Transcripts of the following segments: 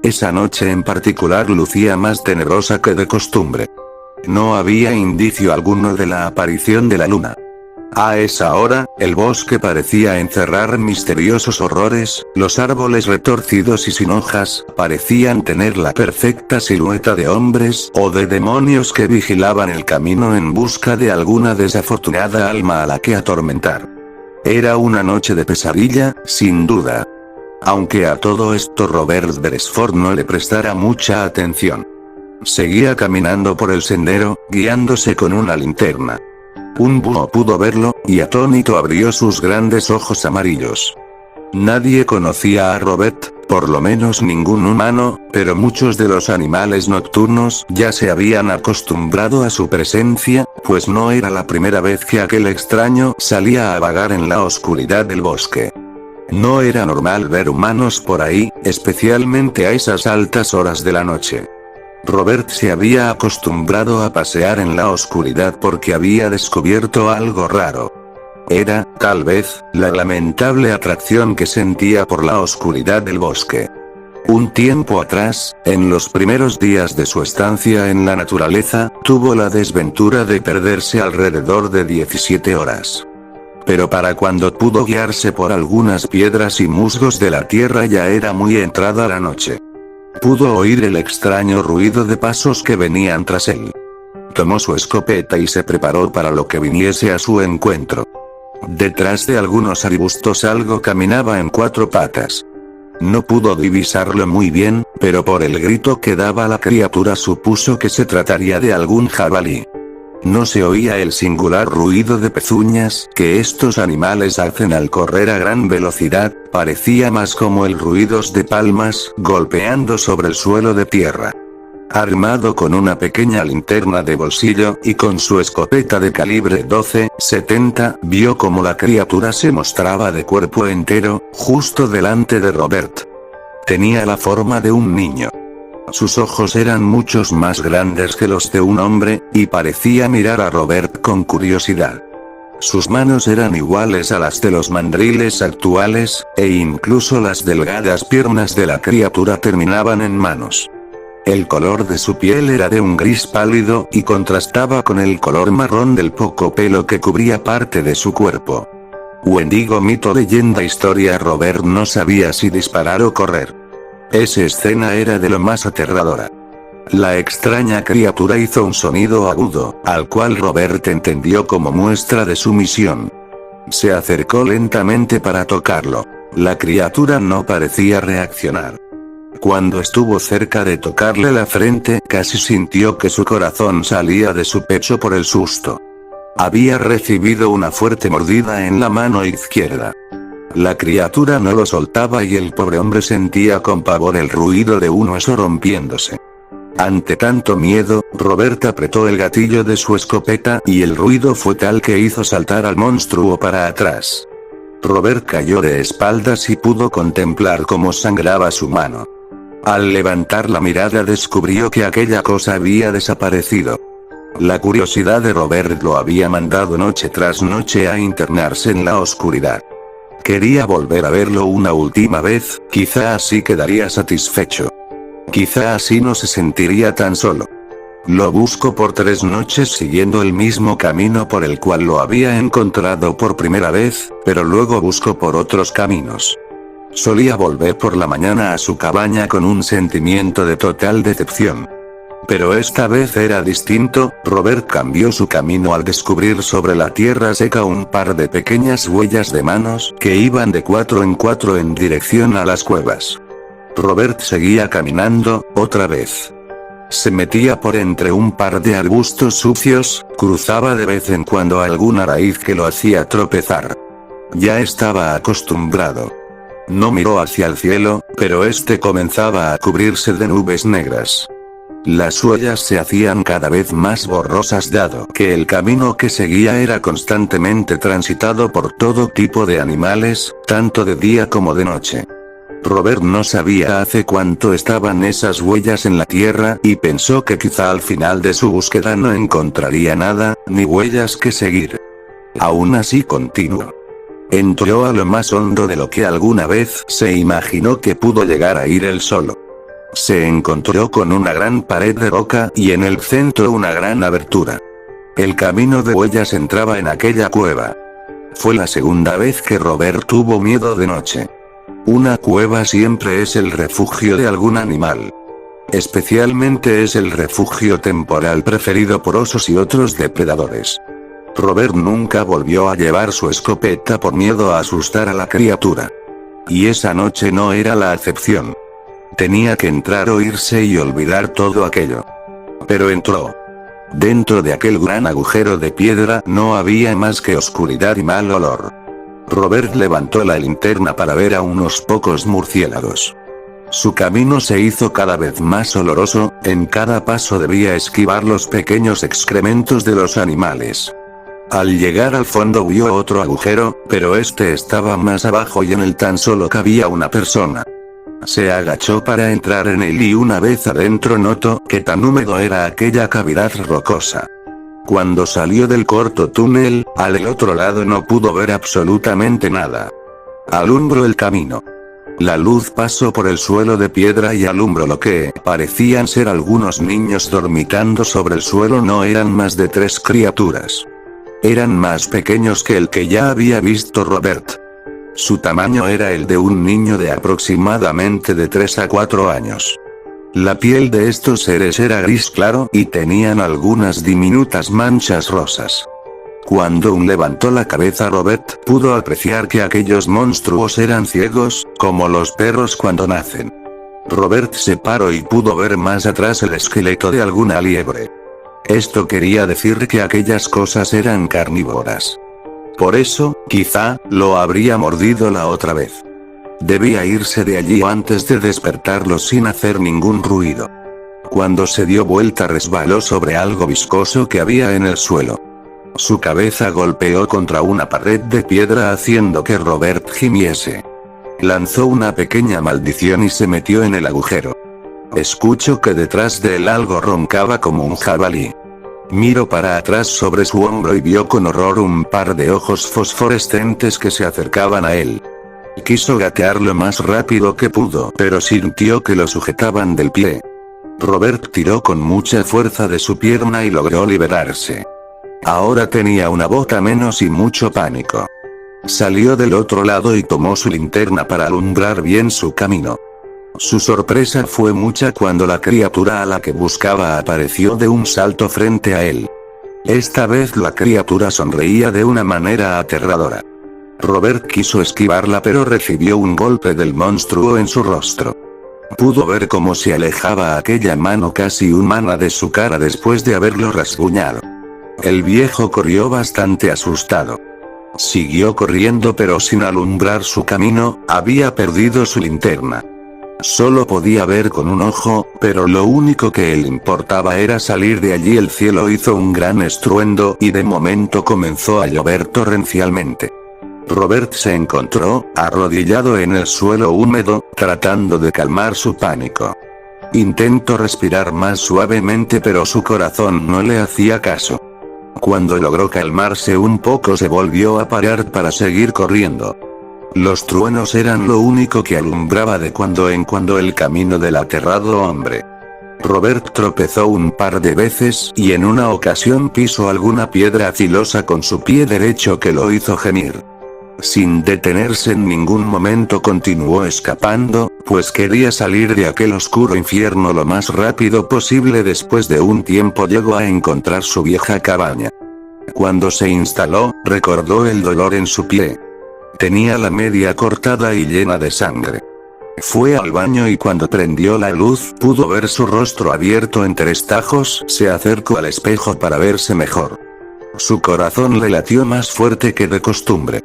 Esa noche en particular lucía más tenebrosa que de costumbre. No había indicio alguno de la aparición de la luna. A esa hora, el bosque parecía encerrar misteriosos horrores, los árboles retorcidos y sin hojas, parecían tener la perfecta silueta de hombres o de demonios que vigilaban el camino en busca de alguna desafortunada alma a la que atormentar. Era una noche de pesadilla, sin duda. Aunque a todo esto Robert Beresford no le prestara mucha atención. Seguía caminando por el sendero, guiándose con una linterna. Un búho pudo verlo, y atónito abrió sus grandes ojos amarillos. Nadie conocía a Robert, por lo menos ningún humano, pero muchos de los animales nocturnos ya se habían acostumbrado a su presencia, pues no era la primera vez que aquel extraño salía a vagar en la oscuridad del bosque. No era normal ver humanos por ahí, especialmente a esas altas horas de la noche. Robert se había acostumbrado a pasear en la oscuridad porque había descubierto algo raro. Era, tal vez, la lamentable atracción que sentía por la oscuridad del bosque. Un tiempo atrás, en los primeros días de su estancia en la naturaleza, tuvo la desventura de perderse alrededor de 17 horas. Pero para cuando pudo guiarse por algunas piedras y musgos de la tierra ya era muy entrada la noche. Pudo oír el extraño ruido de pasos que venían tras él. Tomó su escopeta y se preparó para lo que viniese a su encuentro. Detrás de algunos arbustos algo caminaba en 4 patas. No pudo divisarlo muy bien, pero por el grito que daba la criatura supuso que se trataría de algún jabalí. No se oía el singular ruido de pezuñas que estos animales hacen al correr a gran velocidad, parecía más como el ruidos de palmas golpeando sobre el suelo de tierra. Armado con una pequeña linterna de bolsillo y con su escopeta de calibre 12-70, vio como la criatura se mostraba de cuerpo entero, justo delante de Robert. Tenía la forma de un niño. Sus ojos eran muchos más grandes que los de un hombre, y parecía mirar a Robert con curiosidad. Sus manos eran iguales a las de los mandriles actuales, e incluso las delgadas piernas de la criatura terminaban en manos. El color de su piel era de un gris pálido, y contrastaba con el color marrón del poco pelo que cubría parte de su cuerpo. Wendigo, mito, leyenda, historia. Robert no sabía si disparar o correr. Esa escena era de lo más aterradora. La extraña criatura hizo un sonido agudo, al cual Robert entendió como muestra de sumisión. Se acercó lentamente para tocarlo. La criatura no parecía reaccionar. Cuando estuvo cerca de tocarle la frente, casi sintió que su corazón salía de su pecho por el susto. Había recibido una fuerte mordida en la mano izquierda. La criatura no lo soltaba y el pobre hombre sentía con pavor el ruido de un hueso rompiéndose. Ante tanto miedo, Robert apretó el gatillo de su escopeta y el ruido fue tal que hizo saltar al monstruo para atrás. Robert cayó de espaldas y pudo contemplar cómo sangraba su mano. Al levantar la mirada descubrió que aquella cosa había desaparecido. La curiosidad de Robert lo había mandado noche tras noche a internarse en la oscuridad. Quería volver a verlo una última vez, quizá así quedaría satisfecho. Quizá así no se sentiría tan solo. Lo buscó por 3 noches siguiendo el mismo camino por el cual lo había encontrado por primera vez, pero luego buscó por otros caminos. Solía volver por la mañana a su cabaña con un sentimiento de total decepción. Pero esta vez era distinto. Robert cambió su camino al descubrir sobre la tierra seca un par de pequeñas huellas de manos que iban de 4 en 4 en dirección a las cuevas. Robert seguía caminando, otra vez. Se metía por entre un par de arbustos sucios, cruzaba de vez en cuando alguna raíz que lo hacía tropezar. Ya estaba acostumbrado. No miró hacia el cielo, pero este comenzaba a cubrirse de nubes negras. Las huellas se hacían cada vez más borrosas dado que el camino que seguía era constantemente transitado por todo tipo de animales, tanto de día como de noche. Robert no sabía hace cuánto estaban esas huellas en la tierra y pensó que quizá al final de su búsqueda no encontraría nada, ni huellas que seguir. Aún así continuó. Entró a lo más hondo de lo que alguna vez se imaginó que pudo llegar a ir él solo. Se encontró con una gran pared de roca y en el centro una gran abertura. El camino de huellas entraba en aquella cueva. Fue la segunda vez que Robert tuvo miedo de noche. Una cueva siempre es el refugio de algún animal. Especialmente es el refugio temporal preferido por osos y otros depredadores. Robert nunca volvió a llevar su escopeta por miedo a asustar a la criatura. Y esa noche no era la excepción. Tenía que entrar o irse y olvidar todo aquello. Pero entró. Dentro de aquel gran agujero de piedra no había más que oscuridad y mal olor. Robert levantó la linterna para ver a unos pocos murciélagos. Su camino se hizo cada vez más oloroso, en cada paso debía esquivar los pequeños excrementos de los animales. Al llegar al fondo vio otro agujero, pero este estaba más abajo y en él tan solo cabía una persona. Se agachó para entrar en él y una vez adentro notó que tan húmedo era aquella cavidad rocosa. Cuando salió del corto túnel, al otro lado no pudo ver absolutamente nada. Alumbró el camino. La luz pasó por el suelo de piedra y alumbró lo que parecían ser algunos niños dormitando sobre el suelo. No eran más de 3 criaturas. Eran más pequeños que el que ya había visto Robert. Su tamaño era el de un niño de aproximadamente de 3 a 4 años. La piel de estos seres era gris claro y tenían algunas diminutas manchas rosas. Cuando levantó la cabeza Robert pudo apreciar que aquellos monstruos eran ciegos, como los perros cuando nacen. Robert se paró y pudo ver más atrás el esqueleto de alguna liebre. Esto quería decir que aquellas cosas eran carnívoras. Por eso, quizá, lo habría mordido la otra vez. Debía irse de allí antes de despertarlos sin hacer ningún ruido. Cuando se dio vuelta resbaló sobre algo viscoso que había en el suelo. Su cabeza golpeó contra una pared de piedra haciendo que Robert gimiese. Lanzó una pequeña maldición y se metió en el agujero. Escuchó que detrás de él algo roncaba como un jabalí. Miró para atrás sobre su hombro y vio con horror un par de ojos fosforescentes que se acercaban a él. Quiso gatear lo más rápido que pudo, pero sintió que lo sujetaban del pie. Robert tiró con mucha fuerza de su pierna y logró liberarse. Ahora tenía una bota menos y mucho pánico. Salió del otro lado y tomó su linterna para alumbrar bien su camino. Su sorpresa fue mucha cuando la criatura a la que buscaba apareció de un salto frente a él. Esta vez la criatura sonreía de una manera aterradora. Robert quiso esquivarla pero recibió un golpe del monstruo en su rostro. Pudo ver cómo se alejaba aquella mano casi humana de su cara después de haberlo rasguñado. El viejo corrió bastante asustado. Siguió corriendo pero sin alumbrar su camino, había perdido su linterna. Solo podía ver con un ojo, pero lo único que le importaba era salir de allí. El cielo hizo un gran estruendo y de momento comenzó a llover torrencialmente. Robert se encontró, arrodillado en el suelo húmedo, tratando de calmar su pánico. Intentó respirar más suavemente pero su corazón no le hacía caso. Cuando logró calmarse un poco se volvió a parar para seguir corriendo. Los truenos eran lo único que alumbraba de cuando en cuando el camino del aterrado hombre. Robert tropezó un par de veces y en una ocasión pisó alguna piedra filosa con su pie derecho que lo hizo gemir. Sin detenerse en ningún momento continuó escapando, pues quería salir de aquel oscuro infierno lo más rápido posible. Después de un tiempo llegó a encontrar su vieja cabaña. Cuando se instaló, recordó el dolor en su pie. Tenía la media cortada y llena de sangre. Fue al baño y cuando prendió la luz pudo ver su rostro abierto en 3 tajos. Se acercó al espejo para verse mejor. Su corazón le latió más fuerte que de costumbre.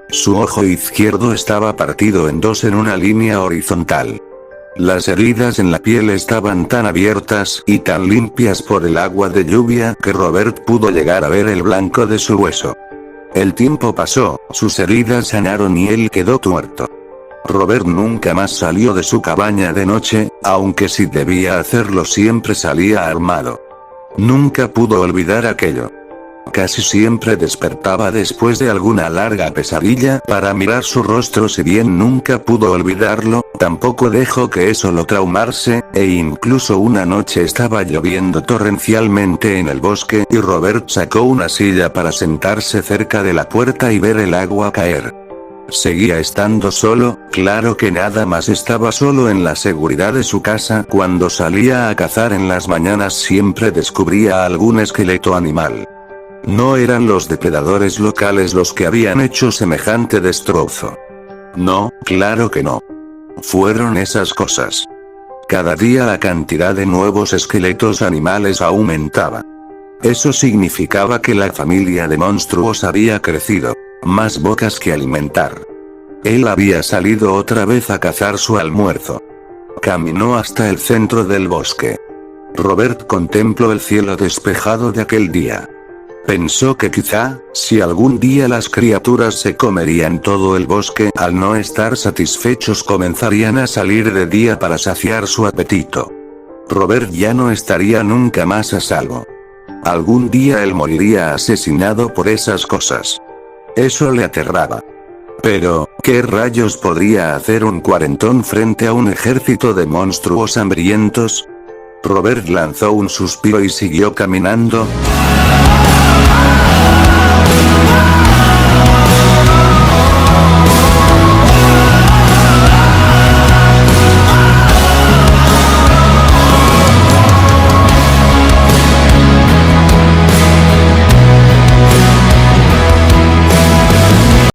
Su ojo izquierdo estaba partido en 2 en una línea horizontal. Las heridas en la piel estaban tan abiertas y tan limpias por el agua de lluvia que Robert pudo llegar a ver el blanco de su hueso. El tiempo pasó, sus heridas sanaron y él quedó tuerto. Robert nunca más salió de su cabaña de noche, aunque si debía hacerlo siempre salía armado. Nunca pudo olvidar aquello. Casi siempre despertaba después de alguna larga pesadilla para mirar su rostro, si bien nunca pudo olvidarlo, tampoco dejó que eso lo traumase, e incluso una noche estaba lloviendo torrencialmente en el bosque y Robert sacó una silla para sentarse cerca de la puerta y ver el agua caer. Seguía estando solo, claro que nada más estaba solo en la seguridad de su casa. Cuando salía a cazar en las mañanas siempre descubría algún esqueleto animal. No eran los depredadores locales los que habían hecho semejante destrozo. No, claro que no. Fueron esas cosas. Cada día la cantidad de nuevos esqueletos animales aumentaba. Eso significaba que la familia de monstruos había crecido. Más bocas que alimentar. Él había salido otra vez a cazar su almuerzo. Caminó hasta el centro del bosque. Robert contempló el cielo despejado de aquel día. Pensó que quizá, si algún día las criaturas se comerían todo el bosque, al no estar satisfechos comenzarían a salir de día para saciar su apetito. Robert ya no estaría nunca más a salvo. Algún día él moriría asesinado por esas cosas. Eso le aterraba. Pero, ¿qué rayos podría hacer un cuarentón frente a un ejército de monstruos hambrientos? Robert lanzó un suspiro y siguió caminando.